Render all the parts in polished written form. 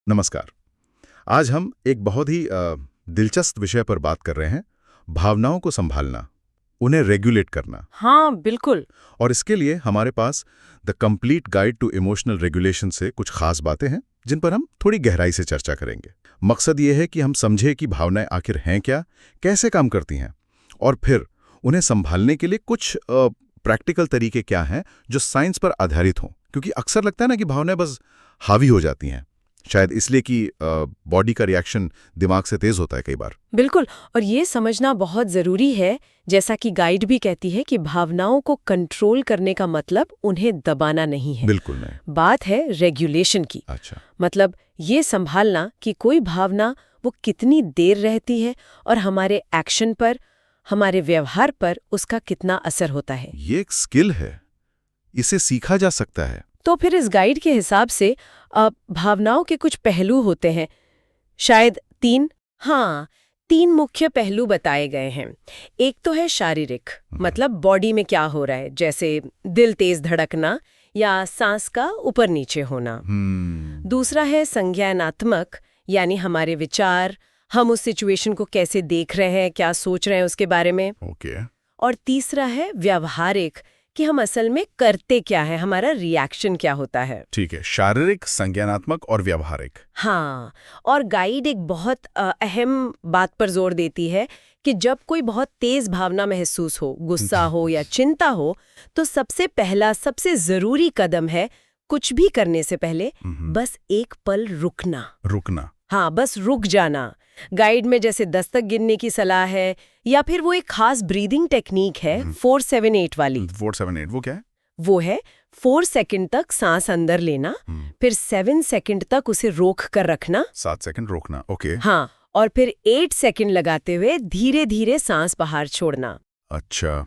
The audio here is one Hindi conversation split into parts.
नमस्कार। आज हम एक बहुत ही दिलचस्प विषय पर बात कर रहे हैं, भावनाओं को संभालना, उन्हें रेगुलेट करना। हाँ बिल्कुल। और इसके लिए हमारे पास the complete guide to emotional regulation से कुछ खास बातें हैं जिन पर हम थोड़ी गहराई से चर्चा करेंगे। मकसद ये है कि हम समझें कि भावनाएं आखिर हैं क्या, कैसे काम करती हैं, और फिर उन्हें संभालने के लिए कुछ प्रैक्टिकल तरीके क्या हैं जो साइंस पर आधारित हों। क्योंकि अक्सर लगता है ना कि भावनाएं बस हावी हो जाती हैं, शायद इसलिए कि बॉडी का रिएक्शन दिमाग से तेज होता है कई बार। बिल्कुल, और ये समझना बहुत जरूरी है, जैसा कि गाइड भी कहती है कि भावनाओं को कंट्रोल करने का मतलब उन्हें दबाना नहीं है। बिल्कुल नहीं। बात है रेगुलेशन की। अच्छा। मतलब ये संभालना कि कोई भावना वो कितनी देर रहती है और हमारे एक्शन पर, हमारे व्यवहार पर उसका कितना असर होता है। ये एक स्किल है, इसे सीखा जा सकता है। तो फिर इस गाइड के हिसाब से भावनाओं के कुछ पहलू होते हैं, शायद तीन मुख्य पहलू बताए गए हैं। एक तो है शारीरिक, मतलब बॉडी में क्या हो रहा है, जैसे दिल तेज धड़कना या सांस का ऊपर नीचे होना। दूसरा है संज्ञानात्मक, यानी हमारे विचार, हम उस सिचुएशन को कैसे देख रहे हैं, क्या सोच रहे हैं उसके बारे में। ओके। और तीसरा है व्यावहारिक, कि हम असल में करते क्या है, हमारा रिएक्शन क्या होता है। ठीक है, शारीरिक, संज्ञानात्मक और व्यावहारिक। हाँ, और गाइड एक बहुत अहम बात पर जोर देती है कि जब कोई बहुत तेज भावना महसूस हो, गुस्सा हो या चिंता हो, तो सबसे पहला, सबसे जरूरी कदम है कुछ भी करने से पहले बस एक पल रुकना। हाँ, बस रुक जाना। गाइड में जैसे दस्तक गिनने की सलाह है, या फिर वो एक खास ब्रीदिंग टेक्निक है 4-7-8 वाली। 4-7-8 वो क्या है? वो है 4 सेकंड तक सांस अंदर लेना, फिर 7 सेकंड तक उसे रोक कर रखना। 7 सेकंड रोकना, ओके। हाँ, और फिर 8 सेकंड लगाते हुए धीरे धीरे सांस बाहर छोड़ना। अच्छा,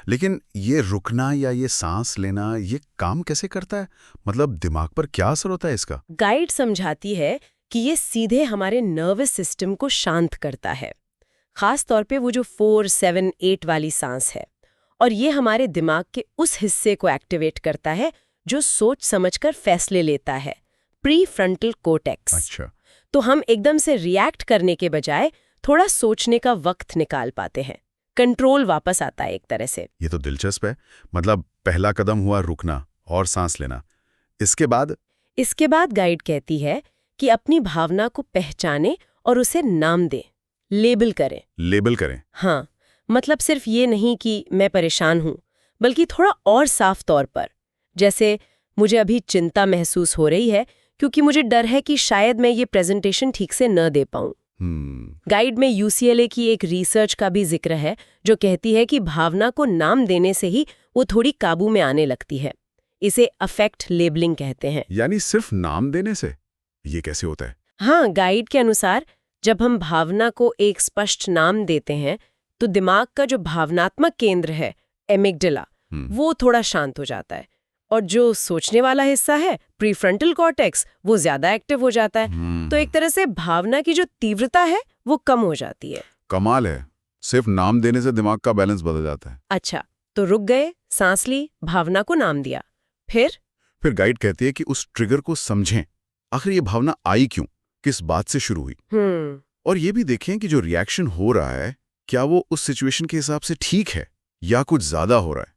लेकिन ये रुकना या ये सांस लेना, ये काम कैसे करता है? मतलब दिमाग पर क्या असर होता है इसका? गाइड समझाती है कि ये सीधे हमारे नर्वस सिस्टम को शांत करता है, खास तौर पे वो जो 4-7-8 वाली सांस है। और ये हमारे दिमाग के उस हिस्से को एक्टिवेट करता है जो सोच समझकर फैसले लेता है, प्री फ्रंटल कोर्टेक्स। अच्छा। तो हम एकदम से रिएक्ट करने के बजाय थोड़ा सोचने का वक्त निकाल पाते हैं, कंट्रोल वापस आता है एक तरह से। ये तो दिलचस्प है। मतलब पहला कदम हुआ रुकना और सांस लेना। इसके बाद गाइड कहती है कि अपनी भावना को पहचाने और उसे नाम दे, लेबल करें। हाँ, मतलब सिर्फ ये नहीं कि मैं परेशान हूँ, बल्कि थोड़ा और साफ तौर पर, जैसे मुझे अभी चिंता महसूस हो रही है क्योंकि मुझे डर है कि शायद मैं ये प्रेजेंटेशन ठीक से न दे पाऊँ। गाइड में UCLA की एक रिसर्च का भी जिक्र है जो कहती है कि भावना को नाम देने से ही वो थोड़ी काबू में आने लगती है। इसे अफेक्ट लेबलिंग कहते हैं। यानी सिर्फ नाम देने से? ये कैसे होता है? हाँ, गाइड के अनुसार जब हम भावना को एक स्पष्ट नाम देते हैं तो दिमाग का जो भावनात्मक केंद्र है, एमिगडाला, वो थोड़ा शांत हो जाता है, और जो सोचने वाला हिस्सा है, प्रीफ्रंटल कॉर्टेक्स, वो ज्यादा एक्टिव हो जाता है। तो एक तरह से भावना की जो तीव्रता है वो कम हो जाती है। कमाल है, सिर्फ नाम देने से दिमाग का बैलेंस बदल जाता है। अच्छा, तो रुक गए, सांस ली, भावना को नाम दिया, फिर गाइड कहती है कि उस ट्रिगर को समझें, आखिर ये भावना आई क्यों, किस बात से शुरू हुई। और ये भी देखें कि जो रिएक्शन हो रहा है, क्या वो उस सिचुएशन के हिसाब से ठीक है या कुछ ज्यादा हो रहा है,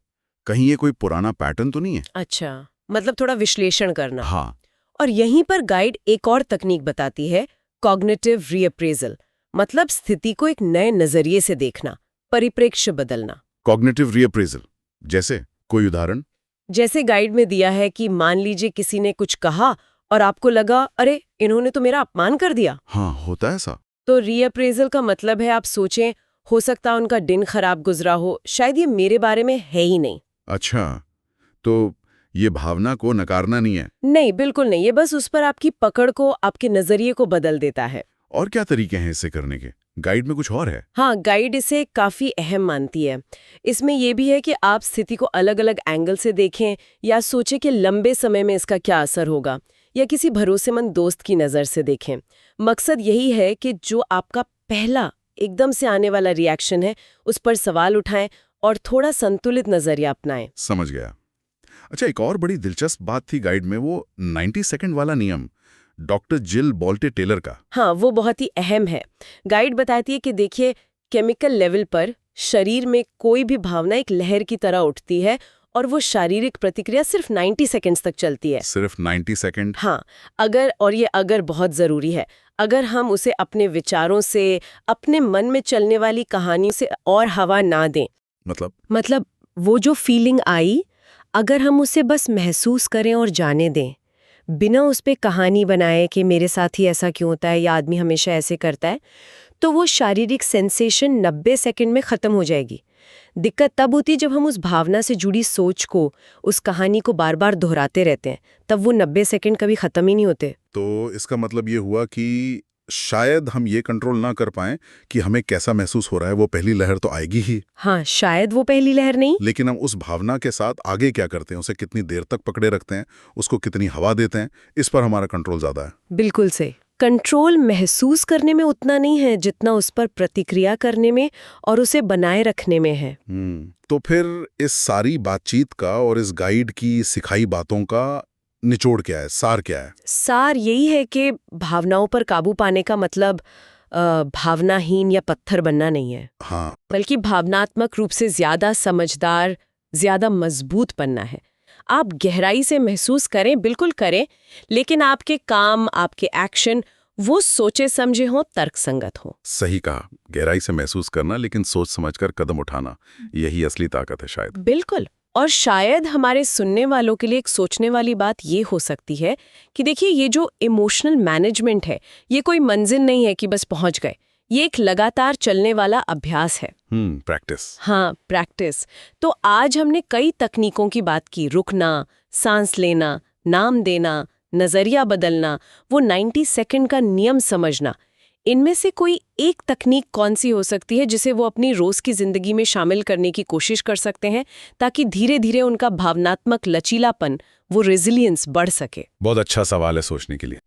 कहीं ये कोई पुराना पैटर्न तो नहीं है। अच्छा, मतलब थोड़ा विश्लेषण करना। हाँ। और यहीं पर गाइड एक और तकनीक बताती है, कॉग्निटिव रीअप्रेजल, मतलब स्थिति को एक नए नजरिए से देखना, परिप्रेक्ष्य बदलना। कॉग्निटिव रीअप्रेजल जैसे कोई उदाहरण? जैसे गाइड में दिया है कि मान लीजिए किसी ने कुछ कहा और आपको लगा, अरे इन्होंने तो मेरा अपमान कर दिया। हाँ, होता है ऐसा। तो रीअप्रेजल का मतलब है आप सोचें, हो सकता है उनका दिन खराब गुजरा हो, शायद ये मेरे बारे में है ही नहीं। अच्छा, तो ये भावना को नकारना नहीं है? नहीं, बिल्कुल नहीं, ये बस उस पर आपकी पकड़ को, आपके नजरिए को बदल देता है। और क्या तरीके हैं इसे करने के? गाइड में कुछ और है? हाँ, गाइड इसे काफी अहम मानती है। इसमें यह भी है कि आप स्थिति को अलग अलग एंगल से देखें, या सोचें कि लंबे समय में इसका क्या असर होगा, या किसी भरोसेमंद दोस्त की नज़र से देखें। मकसद यही है कि जो आपका पहला एकदम से आने वाला रिएक्शन है, उस पर सवाल उठाएं और थोड़ा संतुलित नजरिया अपनाएं। समझ गया। अच्छा, एक और बड़ी दिलचस्प बात थी गाइड में, वो 90 सेकंड वाला नियम, डॉक्टर जिल बॉल्टे टेलर का। हाँ, वो बहुत ही अहम है। गाइड बताती है कि देखिए, केमिकल लेवल पर शरीर में कोई भी भावना एक लहर की तरह उठती है और वो शारीरिक प्रतिक्रिया सिर्फ 90 सेकंड्स तक चलती है। सिर्फ 90 सेकंड? हाँ, अगर बहुत जरूरी है, अगर हम उसे अपने विचारों से, अपने मन में चलने वाली कहानी से और हवा ना दें। मतलब वो जो फीलिंग आई, अगर हम उसे बस महसूस करें और जाने दें, बिना उस पे कहानी बनाए कि मेरे साथ ही ऐसा क्यों होता है या आदमी हमेशा ऐसे करता है, तो वो शारीरिक सेंसेशन 90 सेकंड में खत्म हो जाएगी। दिक्कत तब होती है जब हम उस भावना से जुड़ी सोच को, उस कहानी को बार बार दोहराते रहते हैं, तब वो 90 सेकंड कभी खत्म ही नहीं होते। तो इसका मतलब ये हुआ कि शायद हम ये कंट्रोल ना कर पाएं कि हमें कैसा महसूस हो रहा है, वो पहली लहर तो आएगी ही। हाँ, शायद वो पहली लहर नहीं, लेकिन हम उस भावना के साथ आगे क्या करते हैं, उसे कितनी देर तक पकड़े रखते हैं, उसको कितनी हवा देते हैं, इस पर हमारा कंट्रोल ज्यादा है। बिल्कुल से। कंट्रोल महसूस करने में उतना नहीं है जितना उस पर प्रतिक्रिया करने में और उसे बनाए रखने में है। तो फिर इस सारी बातचीत का और इस गाइड की सिखाई बातों का निचोड़ क्या है, सार क्या है? सार यही है कि भावनाओं पर काबू पाने का मतलब भावनाहीन या पत्थर बनना नहीं है। हाँ, बल्कि भावनात्मक रूप से ज्यादा समझदार, ज्यादा मजबूत बनना है। आप गहराई से महसूस करें, बिल्कुल करें, लेकिन आपके काम, आपके एक्शन वो सोचे समझे हों, तर्कसंगत हों। सही कहा, गहराई से महसूस करना लेकिन सोच समझकर कदम उठाना, यही असली ताकत है शायद। बिल्कुल। और शायद हमारे सुनने वालों के लिए एक सोचने वाली बात ये हो सकती है कि देखिए, ये जो इमोशनल मैनेजमेंट है, ये कोई मंजिल नहीं है कि बस पहुंच गए। ये एक लगातार चलने वाला अभ्यास है। प्रैक्टिस। हाँ, प्रैक्टिस। तो आज हमने कई तकनीकों की बात की, रुकना, सांस लेना, नाम देना, नजरिया बदलना, वो 90 सेकंड का नियम समझना। इनमें से कोई एक तकनीक कौन सी हो सकती है जिसे वो अपनी रोज की जिंदगी में शामिल करने की कोशिश कर सकते हैं, ताकि धीरे धीरे उनका भावनात्मक लचीलापन, वो रेजिलियंस बढ़ सके? बहुत अच्छा सवाल है सोचने के लिए।